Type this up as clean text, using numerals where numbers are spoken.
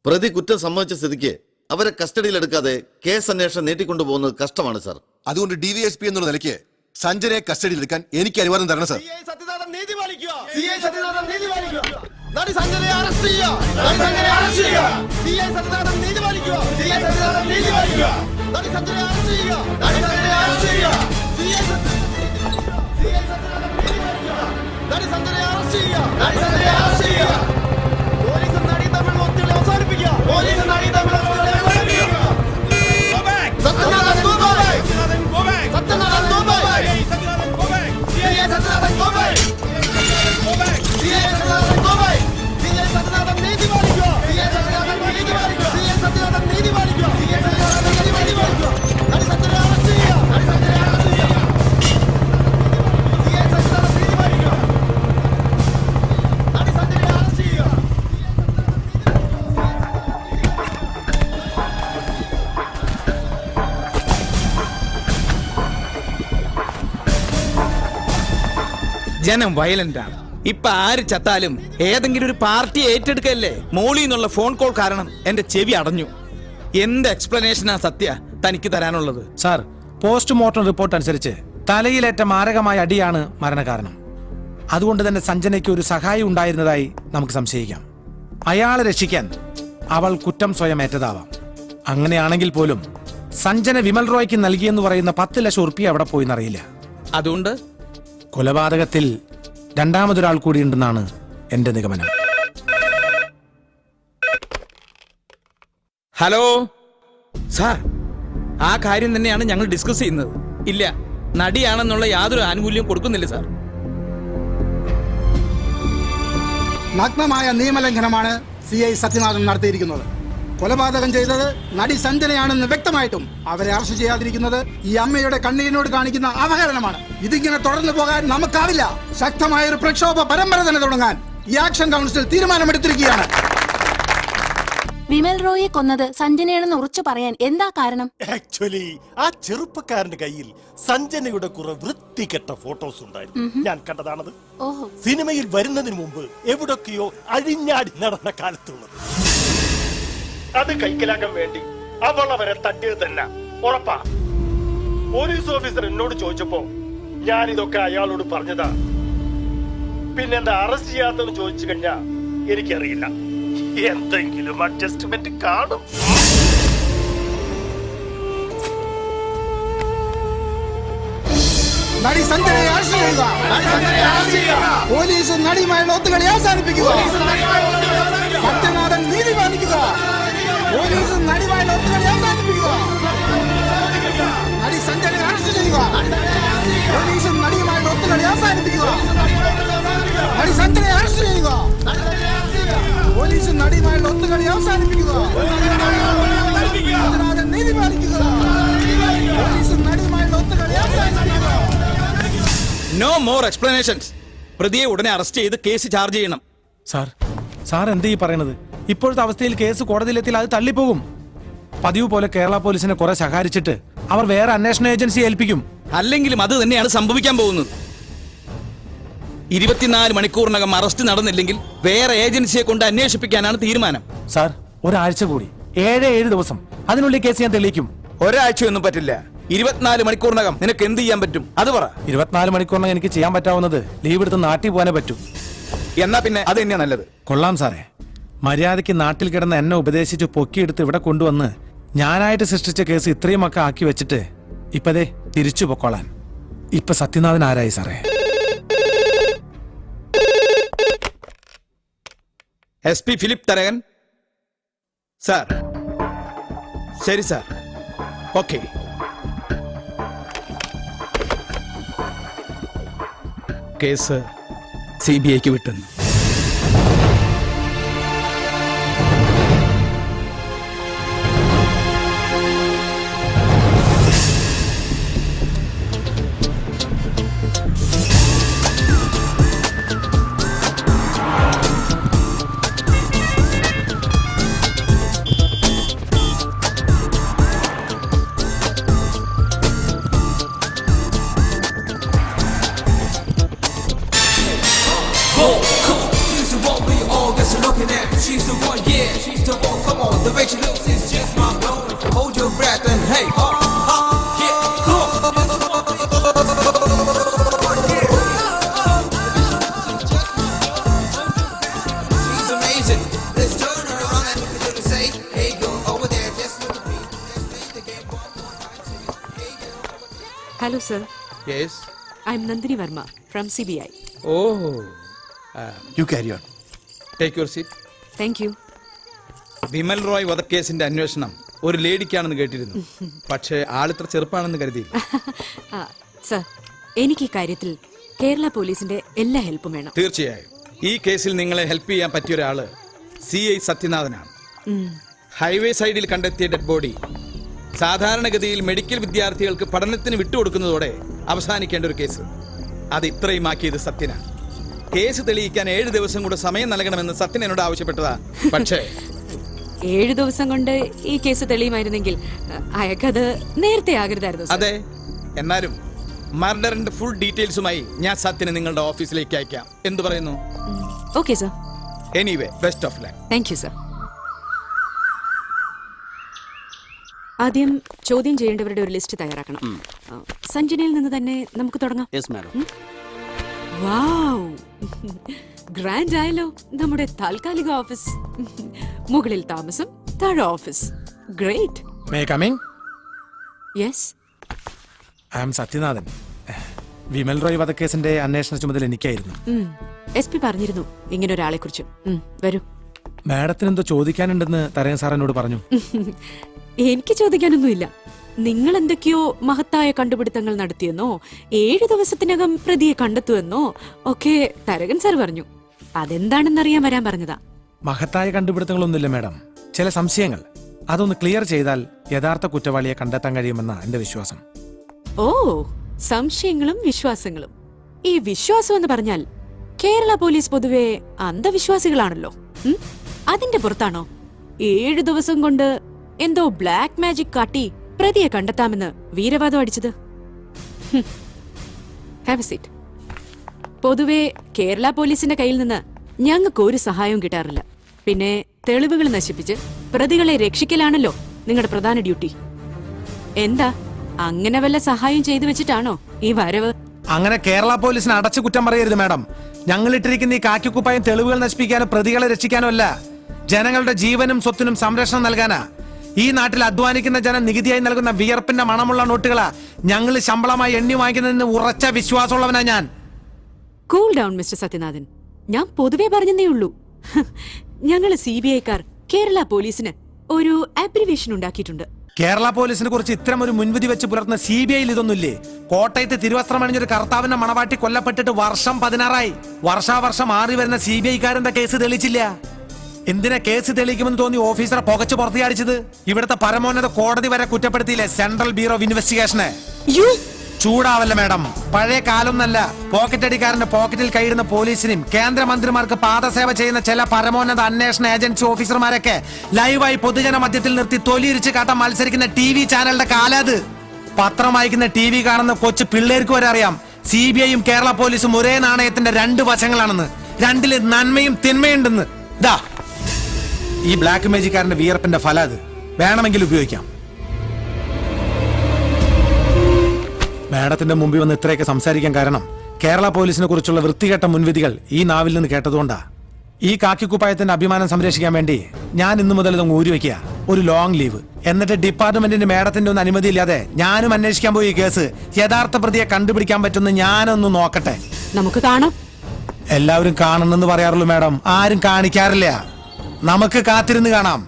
പ്രതി കുറ്റം സമ്മതിച്ച സ്ഥിതിക്ക് അവരെ കസ്റ്റഡിയിലെടുക്കാതെ കേസ് അന്വേഷണം നീട്ടിക്കൊണ്ടുപോകുന്നത് കഷ്ടമാണ് സാർ. അതുകൊണ്ട് DVSP എന്നുള്ള നിലയ്ക്ക് സഞ്ജനയെ കസ്റ്റഡിയിലെടുക്കാൻ എനിക്ക് അനുവാദം തരണം സാർ. ജനം വയലന്റ് ആണ്. ഇപ്പൊ ആര് ചത്താലും ഏതെങ്കിലും ഒരു പാർട്ടി ഏറ്റെടുക്കല്ലേ. മോളിൽ നിന്നുള്ള ഫോൺ കോൾ കാരണം എന്റെ ചെവി അടഞ്ഞു. എന്ത് എക്സ്പ്ലനേഷനാ സത്യ തനിക്ക് തരാനുള്ളത്? സാർ, പോസ്റ്റ്മോർട്ടം റിപ്പോർട്ട് അനുസരിച്ച് തലയിലേറ്റ മാരകമായ അടിയാണ് മരണകാരണം. അതുകൊണ്ട് തന്നെ സഞ്ജനയ്ക്ക് ഒരു സഹായി ഉണ്ടായിരുന്നതായി നമുക്ക് സംശയിക്കാം. അയാളെ രക്ഷിക്കാൻ അവൾ കുറ്റം സ്വയം ഏറ്റതാവാം. അങ്ങനെയാണെങ്കിൽ പോലും സഞ്ജന വിമൽ റോയ്ക്ക് നൽകിയെന്ന് പറയുന്ന 10 ലക്ഷം ഉറുപ്പിക അവിടെ പോയിന്നറിയില്ല. അതുകൊണ്ട് കൊലപാതകത്തിൽ രണ്ടാമതൊരാൾ കൂടിയുണ്ടെന്നാണ് എന്റെ നിഗമനം. ഹലോ സാർ, ആ കാര്യം തന്നെയാണ് ഞങ്ങൾ ഡിസ്കസ് ചെയ്യുന്നത്. ഇല്ല, നടിയാണെന്നുള്ള യാതൊരു ആനുകൂല്യവും കൊടുക്കുന്നില്ല സാർ. നഗ്നമായ നിയമലംഘനമാണ് CI സത്യനാഥൻ നടത്തിയിരിക്കുന്നത്. കൊലപാതകം ചെയ്തത് നടി സഞ്ജനയാണെന്ന് വ്യക്തമായിട്ടും അവരെ അറസ്റ്റ് ചെയ്യാതിരിക്കുന്നത് ഈ അമ്മയുടെ കണ്ണീരിനോട് കാണിക്കുന്ന അവഹേളനമാണ്. ഇതിങ്ങനെ തുടർന്നു പോകാൻ നമുക്കാവില്ല. ശക്തമായൊരു പ്രക്ഷോഭ പരമ്പര തന്നെ തുടങ്ങാൻ ഈ ആക്ഷൻ കൗൺസിൽ തീരുമാനമെടുത്തിരിക്കുകയാണ്. വിമൽ റോയെ കൊന്നത് സഞ്ജനയാണെന്ന് ഉറച്ചു പറയാൻ എന്താ കാരണം? ആക്ച്വലി ആ ചെറുപ്പക്കാരന്റെ കയ്യിൽ സഞ്ജനയുടെ കുറെ വൃത്തികെട്ട ഫോട്ടോസ് ഉണ്ടായിരുന്നു. ഞാൻ കണ്ടതാണത്. സിനിമയിൽ വരുന്നതിന് മുമ്പ് എവിടൊക്കെയോ അഴിഞ്ഞാടി നടന്ന കാലത്തുള്ളത്. അത് കൈക്കലാക്കാൻ വേണ്ടി അവൾ അവരെ തട്ടിയത് തന്നെ ഉറപ്പാ. പോലീസ് ഓഫീസർ എന്നോട് ചോദിച്ചപ്പോ ഞാൻ ഇതൊക്കെ അയാളോട് പറഞ്ഞതാ. പിന്നെന്താ അറസ്റ്റ് ചെയ്യാത്തെന്ന് ചോദിച്ചു കഴിഞ്ഞാ എനിക്കറിയില്ല. എന്തെങ്കിലും അഡ്ജസ്റ്റ്മെന്റ് കാണും. നടി സഞ്ജനയെ അറസ്റ്റ് ചെയ്യുക. പോലീസ് നടിയുമായുള്ള ഒത്തുകളി അവസാനിപ്പിക്കുക. സത്യനാഥൻ നീതി പാലിക്കുക. പോലീസ് നടിയുമായുള്ള ഒത്തുകളി അവസാനിപ്പിക്കുക. നടി സഞ്ജനയെ അറസ്റ്റ് ചെയ്യുക. പോലീസ് നടിയുമായുള്ള ഒത്തുകളി അവസാനിപ്പിക്കുക. നടി സഞ്ജനയെ അറസ്റ്റ് ചെയ്യുക. പോലീസ് നടിയുമായുള്ള ഒത്തുകളി അവസാനിപ്പിക്കുക. സത്യനാഥൻ നീതി പാലിക്കുക. പോലീസ് നടിയുമായുള്ള ഒത്തുകളി അവസാനിപ്പിക്കുക. No more explanations. പ്രതിയെ ഉടനെ അറസ്റ്റ് ചെയ്ത് കേസ് ചാർജ് ചെയ്യണം. സാർ എന്താ ഈ പറയണത്? ഇപ്പോഴത്തെ അവസ്ഥയിൽ കേസ് കോടതിയിലെത്തിയാൽ അത് തള്ളിപ്പോകും. പതിവ് പോലെ കേരള പോലീസിനെ കുറെ സഹായിച്ചിട്ട് അവർ വേറെ അന്വേഷണ ഏജൻസി ഏൽപ്പിക്കും. അല്ലെങ്കിലും അത് തന്നെയാണ് സംഭവിക്കാൻ പോകുന്നത്. 24 മണിക്കൂറിനകം അറസ്റ്റ് നടന്നില്ലെങ്കിൽ വേറെ ഏജൻസിയെ കൊണ്ട് അന്വേഷിപ്പിക്കാനാണ് തീരുമാനം. സാർ, ഒരാഴ്ച കൂടി, 7 ദിവസം, അതിനുള്ളിൽ കേസ് ഞാൻ തെളിയിക്കും. ഒരാഴ്ചയൊന്നും പറ്റില്ല. 24 മണിക്കൂറിനകം നിനക്ക് എന്ത് ചെയ്യാൻ പറ്റും അത് പറ. 24 മണിക്കൂറിനകം എനിക്ക് ചെയ്യാൻ പറ്റാവുന്നത് ലീവ് എടുത്ത് നാട്ടിൽ പോകാനേ പറ്റൂ. എന്നാ പിന്നെ അത് തന്നെയാ നല്ലത്. കൊള്ളാം സാറേ, മര്യാദയ്ക്ക് നാട്ടിൽ കിടന്ന് എന്നെ ഉപദേശിച്ച് പൊക്കിയെടുത്ത് ഇവിടെ കൊണ്ടുവന്ന് ഞാനായിട്ട് സൃഷ്ടിച്ച കേസ് ഇത്രയും ഒക്കെ ആക്കി വെച്ചിട്ട് ഇപ്പതേ തിരിച്ചു പൊക്കോളാൻ. ഇപ്പൊ സത്യനാഥൻ ആരായി സാറേ? SP Philip Tharakan sir. ശരി സാർ, ഓക്കെ. കേസ് CBIക്ക് വിട്ടുന്നു. Go! The way she looks is just my own. Hold your breath and hey, yeah, come on. She's amazing. Let's turn her around and look at her to say, hey, go over there, just look at me. Let's make the game one more time. Hey, girl, over there. Hello, sir. Yes. I'm Nandini Verma from CBI. ഓ, you carry on. Take your seat. Thank you. Vimal Roy വധക്കേസിന്റെ അന്വേഷണം ഒരു ലേഡിക്കാണെന്ന് കേട്ടിരുന്നു. പക്ഷേ ആളിത്ര ചെറുപ്പാണെന്ന് കരുതിയില്ല. Sir, എനിക്ക് ഈ കാര്യത്തിൽ കേരള പോലീസിന്റെ എല്ലാ ഹെൽപ്പും വേണം. തീർച്ചയായും ഈ കേസിൽ നിങ്ങളെ ഹെൽപ്പ് ചെയ്യാൻ പറ്റിയ ഒരാള് CI സത്യനാഥനാണ്. ഹൈവേ സൈഡിൽ കണ്ടെത്തിയ ഡെഡ് ബോഡി സാധാരണഗതിയിൽ മെഡിക്കൽ വിദ്യാർത്ഥികൾക്ക് പഠനത്തിന് വിട്ടുകൊടുക്കുന്നതോടെ അവസാനിക്കേണ്ട ഒരു കേസ്. അത് ഇത്രയും ആക്കിയത് സത്യനാണ്. കേസ് തെളിയിക്കാൻ 7 ദിവസം കൂടെ സമയം നൽകണമെന്ന് സത്യൻ എന്നോട് ആവശ്യപ്പെട്ടതാ. പക്ഷേ 7 ദിവസം കൊണ്ട് ഈ കേസ് തെളിയുമായിരുന്നെങ്കിൽ അയാൾക്കത് നേരത്തെ ആകരുതായിരുന്നു. അതെ, എന്നാലും മർഡറിന്റെ ഫുൾ ഡീറ്റെയിൽസുമായി ഞാൻ സത്യനെ നിങ്ങളുടെ ഓഫീസിലേക്ക് അയക്കാം. എന്തു പറയുന്നു? Okay sir. Anyway, best of luck. Thank you sir. ആദ്യം ചോദ്യം ചെയ്യേണ്ടവരുടെ ഒരു ലിസ്റ്റ് തയ്യാറാക്കണം. സഞ്ജനയിൽ നിന്ന് തന്നെ നമുക്ക് തുടങ്ങാം. വാവ്, ഗ്രാൻഡ് ആയല്ലോ നമ്മുടെ താൽക്കാലിക ഓഫീസ്. മുകളിൽ താമസം, താഴെ office. Great. May coming? Yes. I am Sathyanathan. Vimal Roy വധക്കേസിന്റെ അന്വേഷണ ചുമതല എനിക്കായിരുന്നു. SP പറഞ്ഞിരുന്നു ഇങ്ങനെ ഒരാളെ കുറിച്ച്. വരൂ. മാഡത്തിന് എന്തോ ചോദിക്കാനുണ്ടെന്ന് തരയൻ സാർ എന്നോട് പറഞ്ഞു. എനിക്ക് ചോദിക്കാനൊന്നുമില്ല. നിങ്ങൾ എന്തൊക്കെയോ മഹത്തായ കണ്ടുപിടുത്തങ്ങൾ നടത്തിയെന്നോ 7 ദിവസത്തിനകം പ്രതിയെ കണ്ടെത്തുമെന്നോ ഒക്കെ തരകൻ സാർ പറഞ്ഞു. അതെന്താണെന്നറിയാൻ വരാൻ പറഞ്ഞതാ. മഹത്തായ കണ്ടുപിടുത്തങ്ങളൊന്നുമില്ല മാഡം, ചില സംശയങ്ങൾ. അതൊന്ന് ക്ലിയർ ചെയ്താൽ യഥാർത്ഥ കുറ്റവാളിയെ കണ്ടെത്താൻ കഴിയുമെന്ന എന്റെ വിശ്വാസം. ഓ, സംശയങ്ങളും വിശ്വാസങ്ങളും. ഈ വിശ്വാസം എന്ന് പറഞ്ഞാൽ കേരള പോലീസ് പൊതുവെ അന്ധവിശ്വാസികളാണല്ലോ. അതിന്റെ പുറത്താണോ 7 ദിവസം കൊണ്ട് എന്തോ ബ്ലാക്ക് മാജിക് കാട്ടി പ്രതിയെ കണ്ടെത്താമെന്ന് വീരവാദം അടിച്ചത്? Have A seat. പൊതുവെ കേരള പോലീസിന്റെ കയ്യിൽ നിന്ന് ഞങ്ങൾക്ക് ഒരു സഹായവും കിട്ടാറില്ല. പിന്നെ തെളിവുകൾ നശിപ്പിച്ച് പ്രതികളെ രക്ഷിക്കലാണല്ലോ നിങ്ങളുടെ പ്രധാന ഡ്യൂട്ടി. എന്താ അങ്ങനെ വല്ല സഹായം ചെയ്തു വെച്ചിട്ടാണോ ഈ വരവ്? അങ്ങനെ കേരള പോലീസിനെ അടച്ചു കുറ്റം പറയരുത് മാഡം. ഞങ്ങൾ ഇട്ടിരിക്കുന്ന ഈ കാക്കിക്കുപ്പായം തെളിവുകൾ നശിപ്പിക്കാനോ പ്രതികളെ രക്ഷിക്കാനോ അല്ല, ജനങ്ങളുടെ ജീവനും സ്വത്തിനും സംരക്ഷണം നൽകാനാ. ഈ നാട്ടിൽ അധ്വാനിക്കുന്ന ജനം നികുതിയായി നൽകുന്ന വിയർപ്പിന്റെ മണമുള്ള നോട്ടുകളാ ഞങ്ങൾ ശമ്പളമായി എണ്ണി വാങ്ങിക്കുന്നതിന് ഉറച്ച വിശ്വാസമുള്ളവനാ ഞാൻ. Cool down mister Sathyanathan. ഞാൻ പൊതുവെ പറഞ്ഞതേ ഉള്ളൂ. ഞങ്ങള് CBI-ക്കാർ കേരള പോലീസിന് ഒരു അബ്രിവേഷൻ ഉണ്ടാക്കിയിട്ടുണ്ട്. കേരള പോലീസിനെ കുറിച്ച് ഇത്തരം ഒരു മുൻവിധി വെച്ച് പുലർത്തുന്ന CBI-യിൽ ഇതൊന്നുമില്ലേ? കോട്ടയത്ത് തിരുവസ്ത്രം അണിഞ്ഞൊരു കർത്താവിന്റെ മണവാട്ടി കൊല്ലപ്പെട്ടിട്ട് വർഷം 16ആയി. വർഷാവർഷം മാറി വരുന്ന CBI-ക്കാരെന്താ കേസ് തെളിയിച്ചില്ല? എന്തിനാ കേസ് തെളിയിക്കുമെന്ന് തോന്നി ഓഫീസറെ പുകച്ചു പുറത്തിയാടിച്ചത്? ഇവിടുത്തെ പരമോന്നത കോടതി വരെ കുറ്റപ്പെടുത്തിയില്ലേ സെൻട്രൽ ബ്യൂറോ ഓഫ് ഇൻവെസ്റ്റിഗേഷനെ? ചൂടാവല്ല മാഡം, പഴയ കാലൊന്നല്ല. പോക്കറ്റ് അടിക്കാരന്റെ പോക്കറ്റിൽ കൈയിടുന്ന പോലീസിനും കേന്ദ്രമന്ത്രിമാർക്ക് പാദസേവ ചെയ്യുന്ന ചില പരമോന്നത അന്വേഷണ ഏജൻസി ഓഫീസർമാരൊക്കെ ലൈവായി പൊതുജന മധ്യത്തിൽ നിർത്തി തൊലിയിരിച്ച് കാട്ടാൻ മത്സരിക്കുന്ന TV ചാനലിന്റെ കാലത്. പത്രം വായിക്കുന്ന TV കാണുന്ന കൊച്ചു പിള്ളേർക്ക് വരെ അറിയാം CBI-യും കേരള പോലീസും ഒരേ നാണയത്തിന്റെ 2 വശങ്ങളാണെന്ന്. രണ്ടില് നന്മയും തിന്മയുണ്ടെന്ന്. ഇതാ ഈ ബ്ലാക്ക് മാജിക്കാരന്റെ വിയർപ്പിന്റെ ഫലം. അത് വേണമെങ്കിൽ ഉപയോഗിക്കാം. മാഡത്തിന്റെ മുമ്പിൽ വന്ന് ഇത്രയൊക്കെ സംസാരിക്കാൻ കാരണം കേരള പോലീസിനെ കുറിച്ചുള്ള വൃത്തികെട്ട മുൻവിധികൾ ഈ നാവിൽ നിന്ന് കേട്ടതുകൊണ്ടാ. ഈ കാക്കിക്കുപ്പായത്തിന്റെ അഭിമാനം സംരക്ഷിക്കാൻ വേണ്ടി ഞാൻ ഇന്നു മുതൽ ഇതൊന്ന് ഊരിവെക്കുക. ഒരു ലോങ് ലീവ്. എന്നിട്ട് ഡിപ്പാർട്ട്മെന്റിന്റെ മാഡത്തിന്റെ ഒന്നും അനുമതി ഇല്ലാതെ ഞാനും അന്വേഷിക്കാൻ പോയി ഈ കേസ് യഥാർത്ഥ പ്രതിയെ കണ്ടുപിടിക്കാൻ പറ്റുന്ന ഞാനൊന്ന് നോക്കട്ടെ. നമുക്ക് കാണാം. എല്ലാവരും കാണണമെന്ന് പറയാറുള്ളൂ മാഡം, ആരും കാണിക്കാറില്ല. നമുക്ക് കാത്തിരുന്ന് കാണാം.